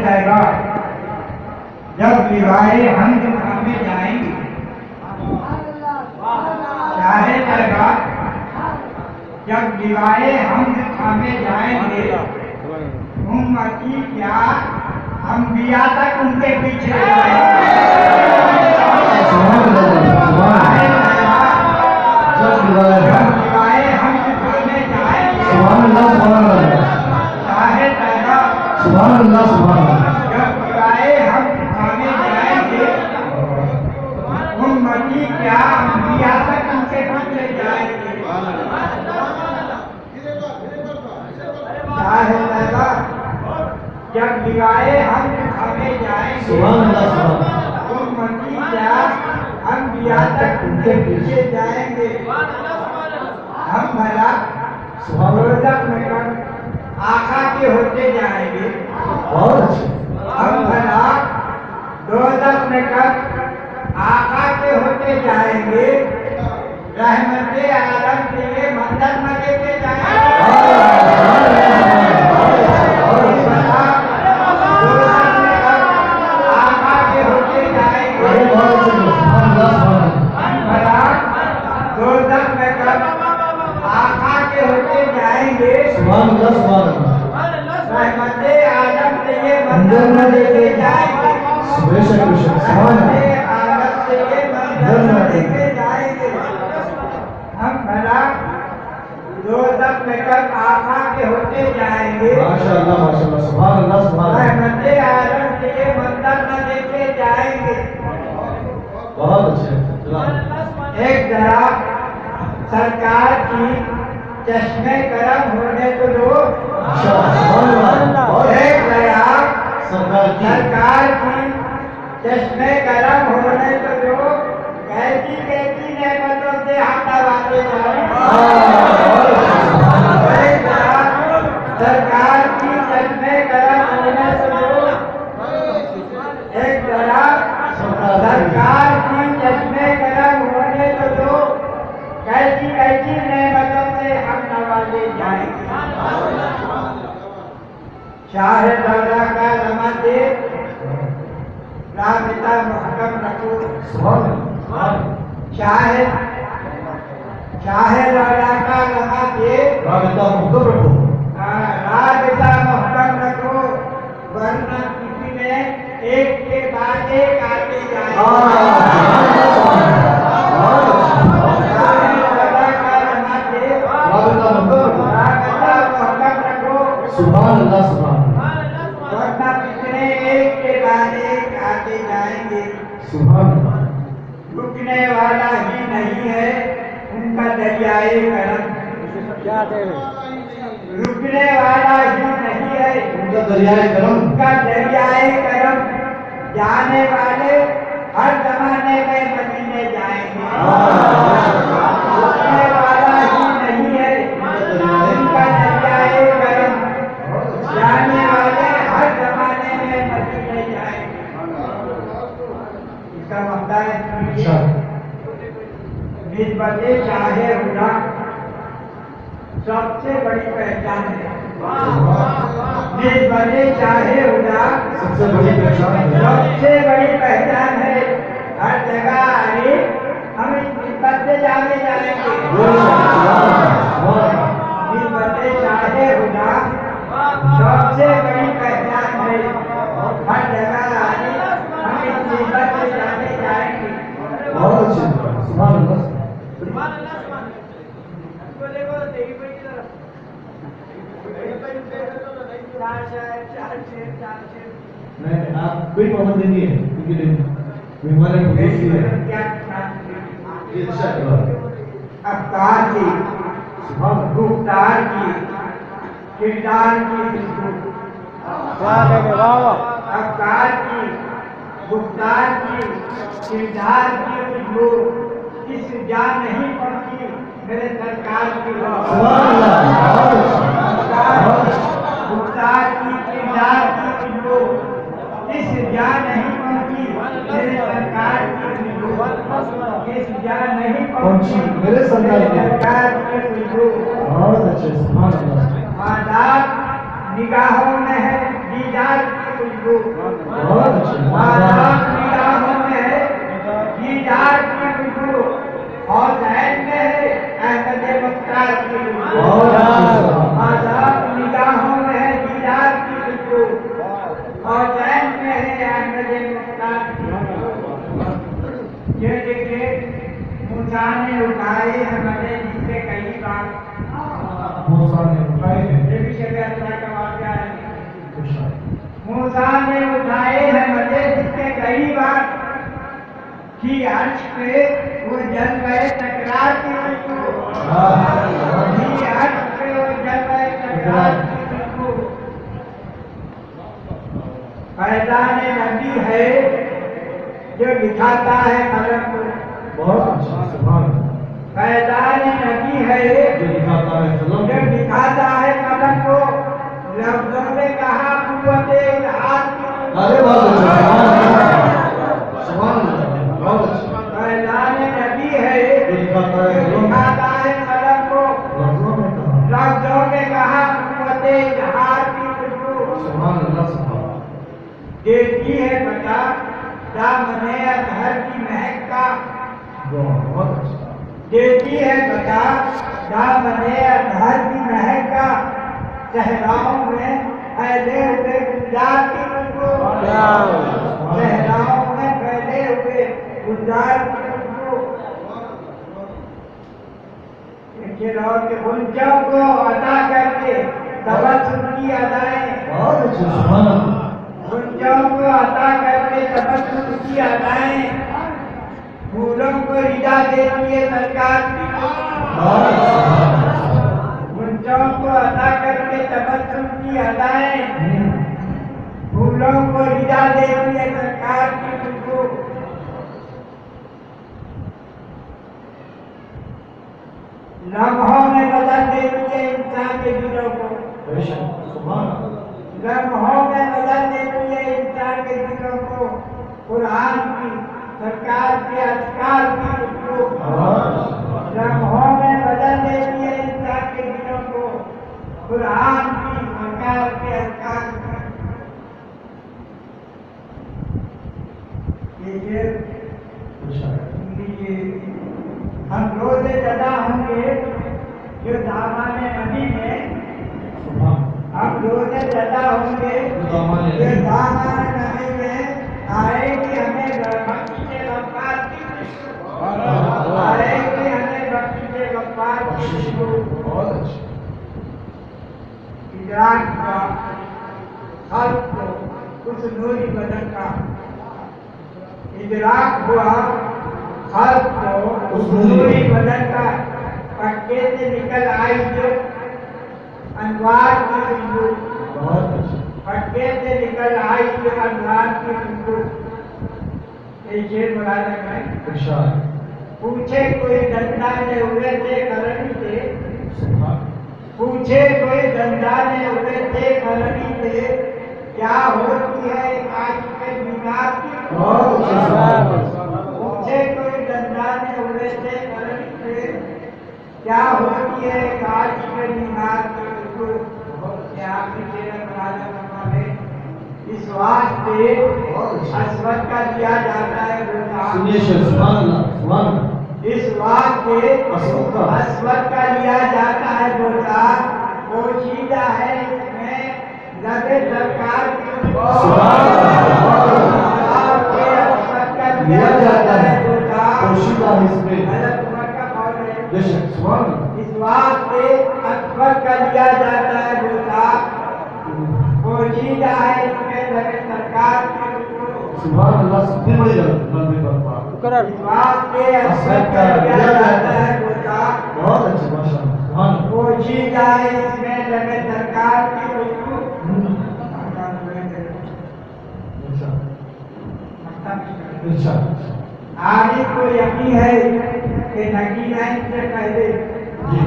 درگاہ جب لیوائے حمد تھامے جائیں گے، شاہ درگاہ جب لیوائے حمد تھامے جائیں گے، امتی کیا انبیاء تک ان کے پیچھے جائیں گے۔ جب لیوائے حمد تھامے جائیں گے، شاہ درگاہ جب لیوائے حمد تھامے جائیں گے، امتی کیا انبیاء تک ان کے پیچھے جائیں گے۔ شاہ درگاہ جب لیوائے حمد تھامے جائیں گے، امتی کیا انبیاء تک ان کے پیچھے جائیں گے۔ ہم بھلا دوزخ میں کب آقا کے ہوتے جائیں گے، ہم بھلا دوزخ میں کب آقا کے ہوتے جائیں گے، رحمت عالم کے لیے منظر نہ دے کے جائیں گے۔ رحمت عالم سے یہ منظر نہ دے کے جائیں گے، عالم سے یہ منظر نہ دے کے جائیں گے۔ ہم بھلا دوزخ میں کب آقا کے ہوتے جائیں گے، رحمت عالم سے یہ منظر نہ دے کے جائیں گے۔ بہت اچھے۔ ایک ذرا سرکار کی چشمے کرم ہونے تو دو، ایک ذرا سرکار کی چشمے کرم ہونے تو دو، کیسی کیسی نعمتوں سے ہم نوازے جائیں۔ ایک ذرا سرکار کی چشمے کرم ہونے تو دو، ایک ذرا سرکار کی چشمے کرم ہونے تو دو، کیسی کیسی نعمتوں سے ہم نوازے جائیں گے۔ شاہ دورہ کا رحمت دے، رابطہ محکم رکھو۔ شاہ دورہ کا رحمت دے، رابطہ محکم رکھو، ورنہ کسی نے ایک کے بعد ایک آتے جائیں گے۔ سبحان اللہ سبحان ورنہ کتنے ایک کے بعد ایک آتے جائیں گے۔ سبحان اللہ۔ رکنے والا ہی نہیں ہے ان کا دریائے کرم، رکنے والا ہی نہیں ہے ان کا دریائے کرم، ان کا دریائے کرم، جانے والے ہر زمانے میں مدینے جائیں گے۔ رکنے والا ہی نہیں ہے ان کا دریائے کرم، جانے والے ہر زمانے میں مدینے جائیں گے۔ اس کا مطلب ہے نسبت شاہ ہدا سب سے بڑی پہچان ہے۔ نسبت شاہ ہدا سب سے بڑی پہچان ہے، سب سے بڑی پہچان ہے۔ ہر جگہ آئے ہم اس نسبت سے جانے جائیں گے۔ نسبت شاہ ہدا سب سے بڑی پہچان ہے، ہر جگہ آئے ہم اس نسبت سے جانے جائیں گے۔ بہت اچھی بات۔ سبحان اللہ۔ نہیں آپ کوئی پابندی نہیں ہے کیونکہ ہمارے افکار کی، گفتار کی، کردار کی خوشبو، افکار کی، گفتار کی، کردار کی خوشبو کس جا نہیں پہنچی میرے سرکار کی گفتار کی، کردار کی خوشبو کس جا نہیں پہنچی میرے سرکار کی خوشبو، کس جا نہیں پہنچی میرے سرکار کی خوشبو۔ بہت اچھے۔ سبحان اللہ۔ آزاد نگاہوں میں ہے دیدار کی खुशबू, बहुत अच्छे माधव निगाहों में है दीदार की खुशबू, और जहन में है अहमद मुख्तार की खुशबू। बहुत अच्छे माधव निगाहों में है दीदार की खुशबू, और जहन में है अहमद मुख्तार की खुशबू। ये देखिए मूसा ने उठाए हमारे जिससे कई बार मूसा ने उठाए हैं। ये भी शरीयत का वाक़या है। अच्छा। मूसा ने उठाए हैं मजे जिसके कई बार कि अर्श पे वो जल गए टकरार की खुशबू, कि अर्श पे वो जल गए टकरार की खुशबू। फैज़ान नबी है जो दिखाता है कलम को, बहुत अच्छा सुभान अल्लाह। फैज़ान नबी है जो दिखाता है कलम जो दिखाता है कलम को, लफ्ज़ों में कहा कुव्वते इज़हार की खुशबू। अरे बहुत अच्छा सुभान अल्लाह बहुत अच्छा। फैज़ान नबी है जो दिखाता है जो कलम दिखाता है कलम को, लफ्ज़ों में कहा लफ्ज़ों में कहा कुव्वते इज़हार की खुशबू। सुभान अल्लाह सुभान देती है बता दामने अज़हर की महक का, बहुत अच्छा। देती है बता दामने अज़हर की महक का, सहराओं में फैले हुए गुलजार की खुशबू, सहराओं में फैले हुए गुलजार की खुशबू। देखिए और के गुंजों को अदा करके तबस्सुम की अदाएं, बहुत अच्छे सुभान अल्लाह। गुंजों को अदा करके तबस्सुम की अदाएं, फूलों को रिदा देती है सरकार की बहुत अच्छा। गुंजों को अदा करके तबस्सुम की अदाएं, फूलों को रिदा देती है सरकार की खुशबू। लम्हों में बदल देती है इंसान के दिलों को, बेशक सुभान अल्लाह। लम्हों में बदल देती है इंसान के दिलों को, कुरान की सरकार के अस्कार की खुशबू। लम्हों में बदल देती है इंसान के दिलों को, कुरान की सरकार के अस्कार की। ये हम रोज़े जदा होंगे जो दामाने नबी में, हम रोज़े जदा होंगे जो दामाने नबी में आएगी हमें बख्शी से गफ्फार की खुशबू, आएगी हमें बख्शी से गफ्फार की खुशबू। बहुत अच्छा। इदराक का खल्क़ को उस नूरी बदन का इदराक हुआ, खल्क़ को उस नूरी बदन का, पक्के से निकल आई जो अनवार की खुशबू, बहुत अच्छा। पक्के से निकल आई जो अनवार की खुशबू। ये शेर मुरादा में इरशाद पूछे कोई डंडा ने हुए थे करनी थे, सुभान पूछे कोई डंडा ने हुए थे करनी थे, क्या होती है आज के बीमार की। बहुत अच्छा। पूछे कोई डंडा ने हुए थे करनी थे, क्या होती है आज के बीमार की खुशबू। क्या आपने शेर मुरादा में इस वास्ते अस्वद का दिया जाता है बोला, सुनिए शेर सुभान अल्लाह सुभान अल्लाह। इस वास्ते अस्वद का लिया जाता है बोला, पोशीदा है इसमें लगे सरकार की सुभान अल्लाह। के अस्वद का लिया जाता है बोला, पोशीदा इसमें गलत उम्र का कौन है। बेशक सुभान अल्लाह। इस वास्ते अस्वद का लिया जाता है बोला, पोशीदा है इसमें लगे सरकार की सुभान अल्लाह। सबसे बड़ी गलती बर्पा इस वास्ते अस्वद का लिया जाता है बोला, बहुत अच्छे माशाअल्लाह सुभान अल्लाह। पोशीदा है इसमें लगे सरकार की खुशबू। इरशाद आरिफ को यकीन है कि नगीनैन से पहले, जी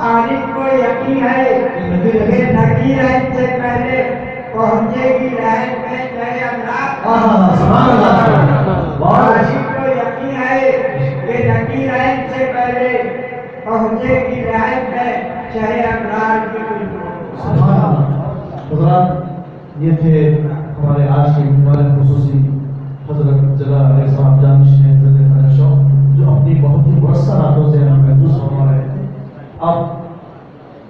आरिफ को यकीन है कि नगीनैन से पहले पहुंचेगी लहर में जय अल्लाह। सुभान अल्लाह। बहुत आरिफ को यकीन है कि नगीनैन से पहले पहुंचेगी लहर में जय अल्लाह की खुशबू। सुभान अल्लाह। یہ تھے ہمارے آج کے ہمارے خصوصی